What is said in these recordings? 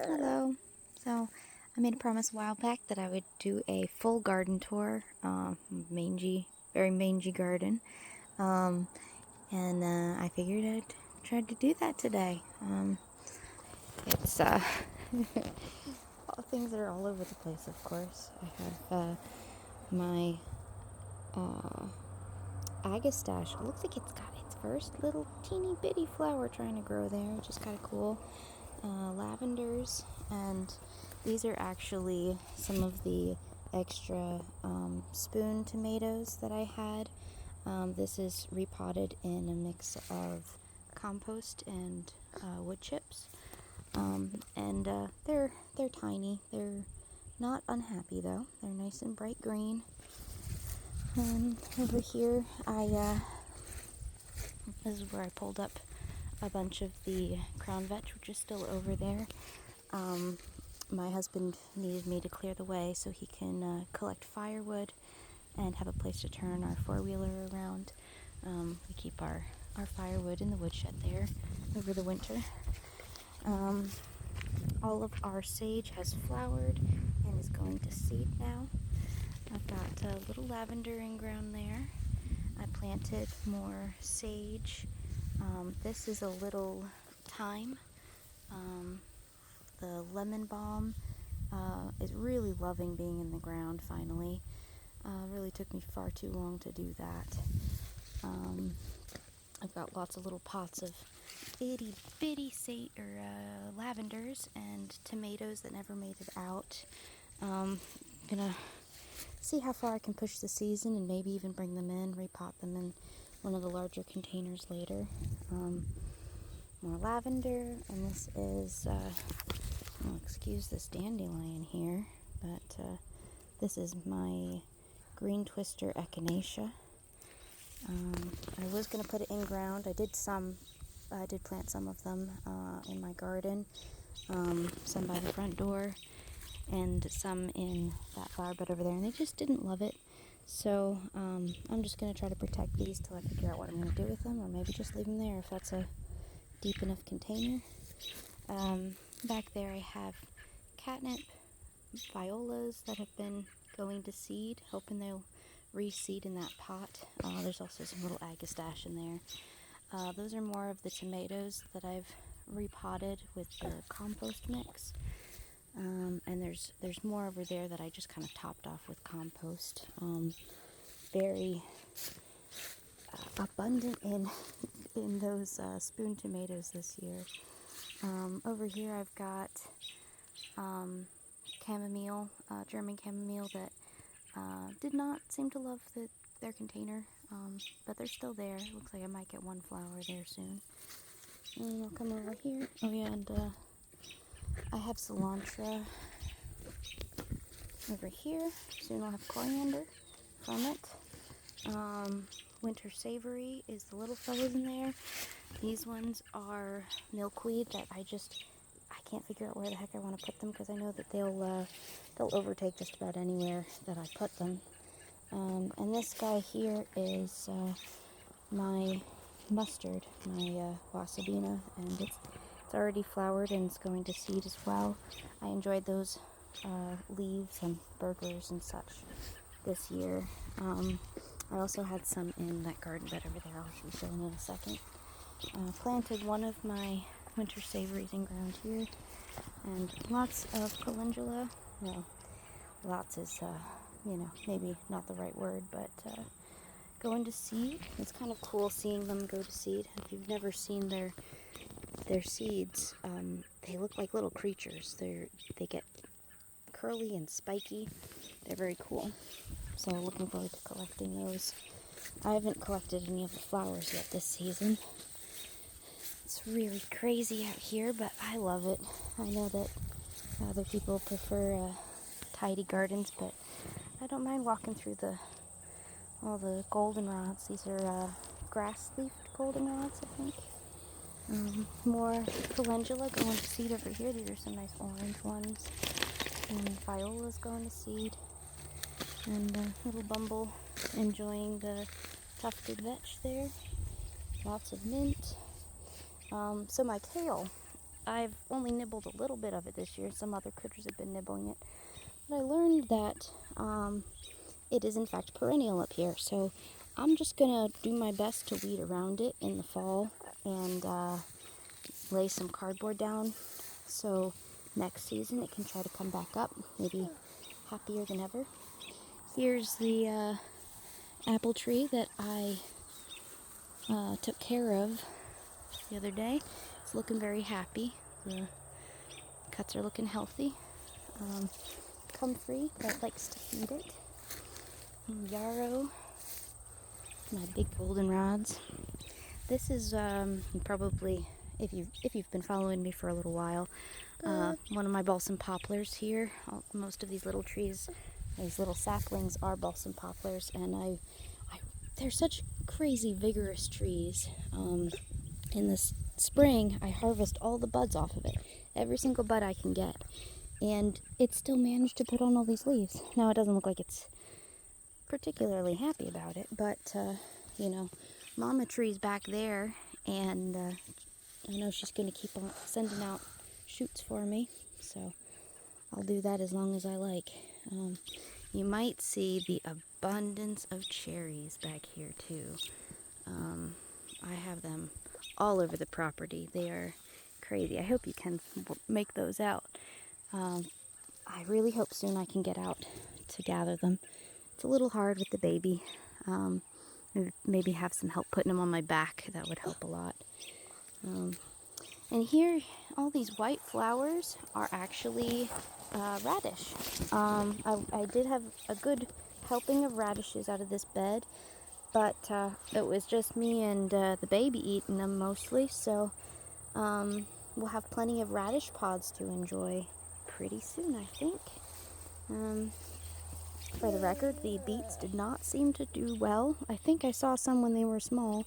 Hello. So I made a promise a while back that I would do a full garden tour, very mangy garden, and I figured I'd try to do that today. It's things are all over the place, of course. I have my agastache. It looks like it's got its first little teeny bitty flower trying to grow there, which is kind of cool. Lavenders, and these are actually some of the extra spoon tomatoes that I had. This is repotted in a mix of compost and wood chips, and they're tiny. They're not unhappy though. They're nice and bright green. And over here, this is where I pulled up a bunch of the crown vetch, which is still over there. My husband needed me to clear the way so he can collect firewood and have a place to turn our four-wheeler around. We keep our firewood in the woodshed there over the winter. All of our sage has flowered and is going to seed now. I've got a little lavender in ground there. I planted more sage. This is a little thyme. The lemon balm is really loving being in the ground finally. Really took me far too long to do that. I've got lots of little pots of itty bitty lavenders and tomatoes that never made it out. Gonna see how far I can push the season and maybe even bring them in, repot them in one of the larger containers later. More lavender, and this is, excuse this dandelion here, but this is my green twister echinacea. I was going to put it in ground. I did plant some of them in my garden, some by the front door, and some in that flower bed over there, and they just didn't love it. So I'm just going to try to protect these till I figure out what I'm going to do with them, or maybe just leave them there if that's a deep enough container. Back there I have catnip, violas that have been going to seed, hoping they'll reseed in that pot. There's also some little agastache in there. Those are more of the tomatoes that I've repotted with the compost mix. And there's more over there that I just kind of topped off with compost. Very abundant in those spoon tomatoes this year. Over here I've got chamomile, German chamomile that did not seem to love their container, but they're still there. Looks like I might get one flower there soon. And I'll come over here. Oh yeah, and I have cilantro over here. Soon I'll have coriander from it. Winter savory is the little fellows in there. These ones are milkweed that I can't figure out where the heck I want to put them, because I know that they'll overtake just about anywhere that I put them. And this guy here is my mustard, my wasabina, and it's already flowered and it's going to seed as well. I enjoyed those leaves and burgers and such this year. I also had some in that garden bed over there. I'll be showing in a second. Planted one of my winter savories in ground here, and lots of calendula. Well, lots is, maybe not the right word, but going to seed. It's kind of cool seeing them go to seed. If you've never seen their seeds, they look like little creatures. They get curly and spiky. They're very cool. So looking forward to collecting those. I haven't collected any of the flowers yet this season. It's really crazy out here, but I love it. I know that other people prefer tidy gardens, but I don't mind walking through all the goldenrods. These are grass-leafed goldenrods, I think. More calendula going to seed over here. These are some nice orange ones. And viola's going to seed. And little bumble enjoying the tufted vetch there. Lots of mint. So my kale, I've only nibbled a little bit of it this year. Some other critters have been nibbling it. But I learned that it is in fact perennial up here. So I'm just going to do my best to weed around it in the fall and lay some cardboard down so next season it can try to come back up, maybe happier than ever. Here's the apple tree that I took care of the other day. It's looking very happy. The cuts are looking healthy. Comfrey that likes to feed it. And yarrow, my big goldenrods. This is probably, if you've been following me for a little while, one of my balsam poplars here. Most of these little trees, these little saplings are balsam poplars, and they're such crazy vigorous trees. In the spring, I harvest all the buds off of it, every single bud I can get, and it still managed to put on all these leaves. Now it doesn't look like it's particularly happy about it, but you know, Mama Tree's back there, and I know she's going to keep on sending out shoots for me, so I'll do that as long as I like. You might see the abundance of cherries back here too. I have them all over the property. They are crazy. I hope you can make those out. I really hope soon I can get out to gather them. It's a little hard with the baby. Maybe have some help putting them on my back. That would help a lot. And here, all these white flowers are actually radish. I did have a good helping of radishes out of this bed, but it was just me and the baby eating them mostly, so we'll have plenty of radish pods to enjoy pretty soon, I think. For the record, the beets did not seem to do well. I think I saw some when they were small,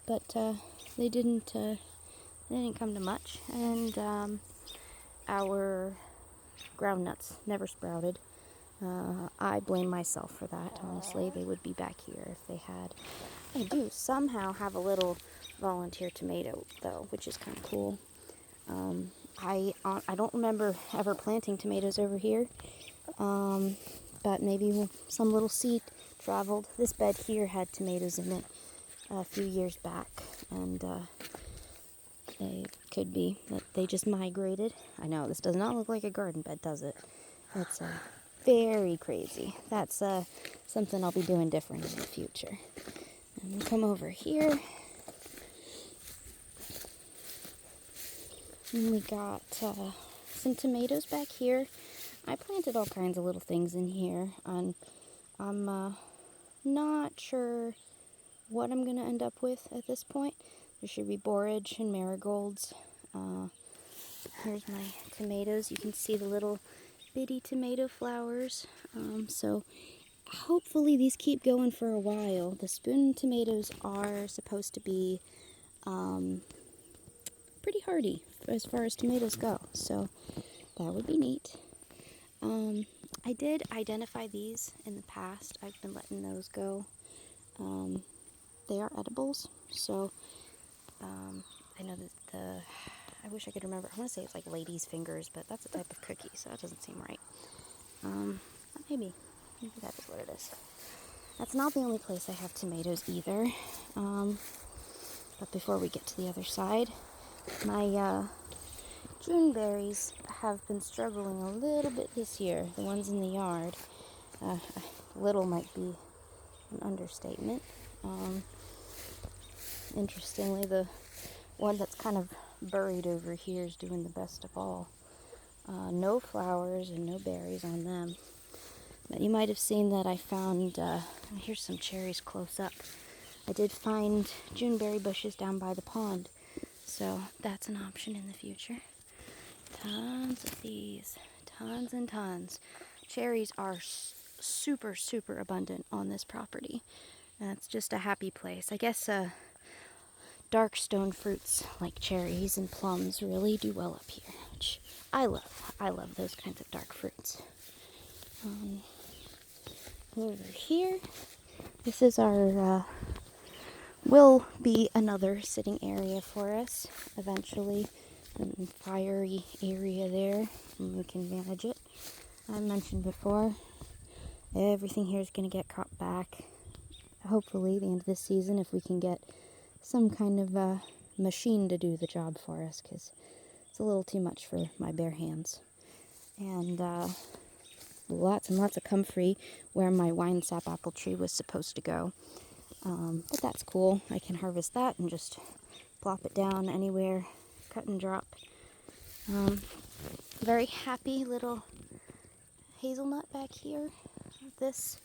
but they didn't come to much. And our groundnuts never sprouted. I blame myself for that, honestly. They would be back here if they had. I do somehow have a little volunteer tomato, though, which is kind of cool. I don't remember ever planting tomatoes over here. But maybe some little seed traveled. This bed here had tomatoes in it a few years back, and it could be that they just migrated. I know, this does not look like a garden bed, does it? That's very crazy. That's something I'll be doing different in the future. And we'll come over here. And we got some tomatoes back here. I planted all kinds of little things in here, and I'm not sure what I'm going to end up with at this point. There should be borage and marigolds. Here's my tomatoes. You can see the little bitty tomato flowers. So hopefully these keep going for a while. The spoon tomatoes are supposed to be pretty hardy as far as tomatoes go, so that would be neat. I did identify these in the past. I've been letting those go. They are edibles, so I know that I wish I could remember. I want to say it's like lady's fingers, but that's a type of cookie, so that doesn't seem right. Maybe that is what it is. That's not the only place I have tomatoes either. But before we get to the other side, my June berries have been struggling a little bit this year. The ones in the yard. Little might be an understatement. Interestingly, the one that's kind of buried over here is doing the best of all. No flowers and no berries on them. But you might have seen that I found, here's some cherries close up. I did find Juneberry bushes down by the pond. So that's an option in the future. Tons of these. Tons and tons. Cherries are super, super abundant on this property. It's just a happy place. I guess dark stone fruits like cherries and plums really do well up here, which I love. I love those kinds of dark fruits. Over here, this is our, will be another sitting area for us eventually. fiery area there, and we can manage it. I mentioned before, everything here is going to get cut back. Hopefully, the end of this season, if we can get some kind of machine to do the job for us, because it's a little too much for my bare hands. And lots and lots of comfrey where my wine sap apple tree was supposed to go. But that's cool. I can harvest that and just plop it down anywhere, cut and drop. Very happy little hazelnut back here. This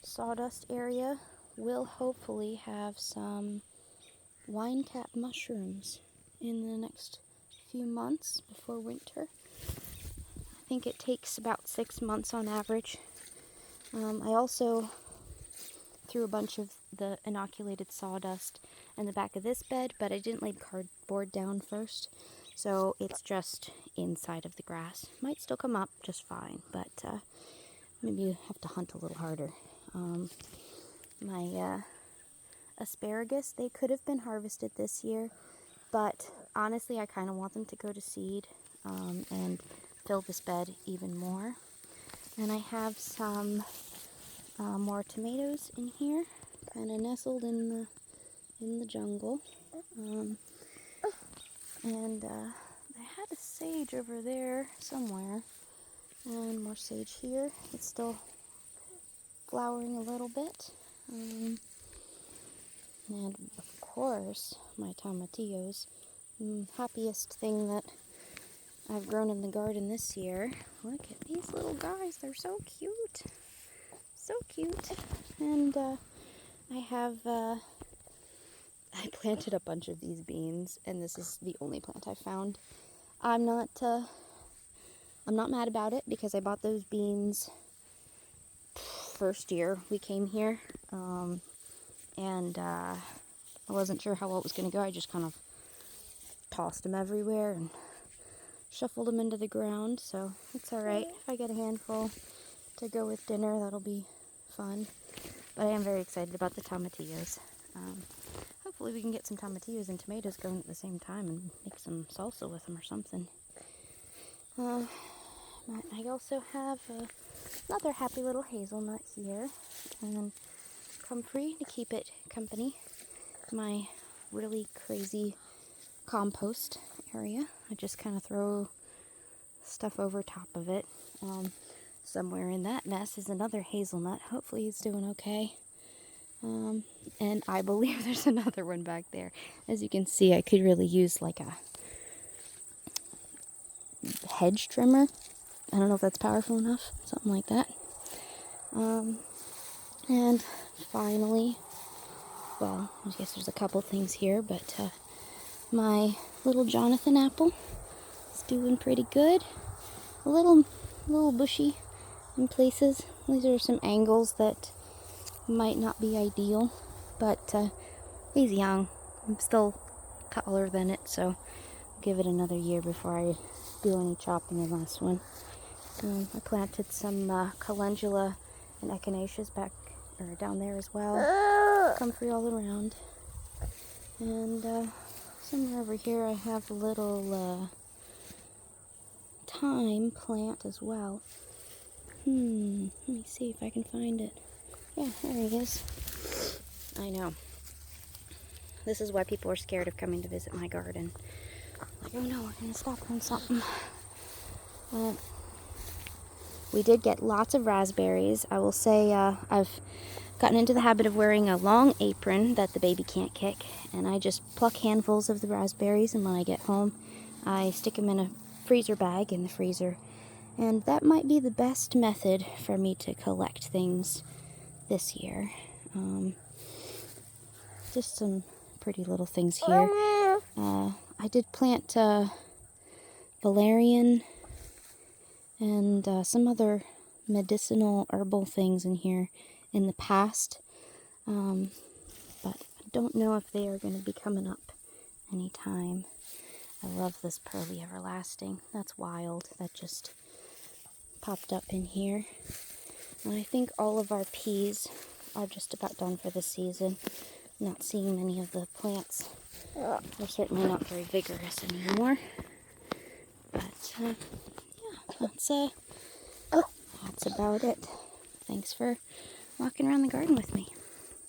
sawdust area will hopefully have some wine cap mushrooms in the next few months before winter. I think it takes about 6 months on average. I also threw a bunch of the inoculated sawdust in the back of this bed, but I didn't lay cardboard down first, so it's just inside of the grass. Might still come up just fine, but maybe you have to hunt a little harder. My asparagus, they could have been harvested this year, but honestly I kind of want them to go to seed and fill this bed even more. And I have some more tomatoes in here, kind of nestled in the jungle. And I had a sage over there somewhere, and more sage here. It's still flowering a little bit. And of course, my tomatillos. Happiest thing that I've grown in the garden this year. Look at these little guys. They're so cute. So cute. And I planted a bunch of these beans, and this is the only plant I found. I'm not mad about it, because I bought those beans first year we came here, and I wasn't sure how well it was going to go. I just kind of tossed them everywhere and shuffled them into the ground, so it's alright. If I get a handful to go with dinner, that'll be fun. But I am very excited about the tomatillos. Hopefully we can get some tomatillos and tomatoes going at the same time and make some salsa with them or something. I also have another happy little hazelnut here, and comfrey to keep it company. My really crazy compost area. I just kind of throw stuff over top of it. Somewhere in that mess is another hazelnut. Hopefully he's doing okay. And I believe there's another one back there. As you can see, I could really use like a hedge trimmer. I don't know if that's powerful enough. Something like that. And finally, well, I guess there's a couple things here, but my little Jonathan apple is doing pretty good. A little bushy in places. These are some angles that might not be ideal, but he's young. I'm still taller than it, so I'll give it another year before I do any chopping in the last one. I planted some calendula and echinaceas down there as well. Comfrey all around. And somewhere over here I have a little thyme plant as well. Let me see if I can find it. Yeah, there he is. I know. This is why people are scared of coming to visit my garden. Like, oh no, we're going to stop on something. We did get lots of raspberries. I will say I've gotten into the habit of wearing a long apron that the baby can't kick, and I just pluck handfuls of the raspberries, and when I get home I stick them in a freezer bag in the freezer. And that might be the best method for me to collect things this year. Just some pretty little things here. I did plant valerian and some other medicinal herbal things in here in the past, but I don't know if they are going to be coming up anytime. I love this pearly everlasting. That's wild. That just popped up in here. And I think all of our peas are just about done for the season. Not seeing many of the plants. They're certainly not very vigorous anymore. Yeah, that's about it. Thanks for walking around the garden with me.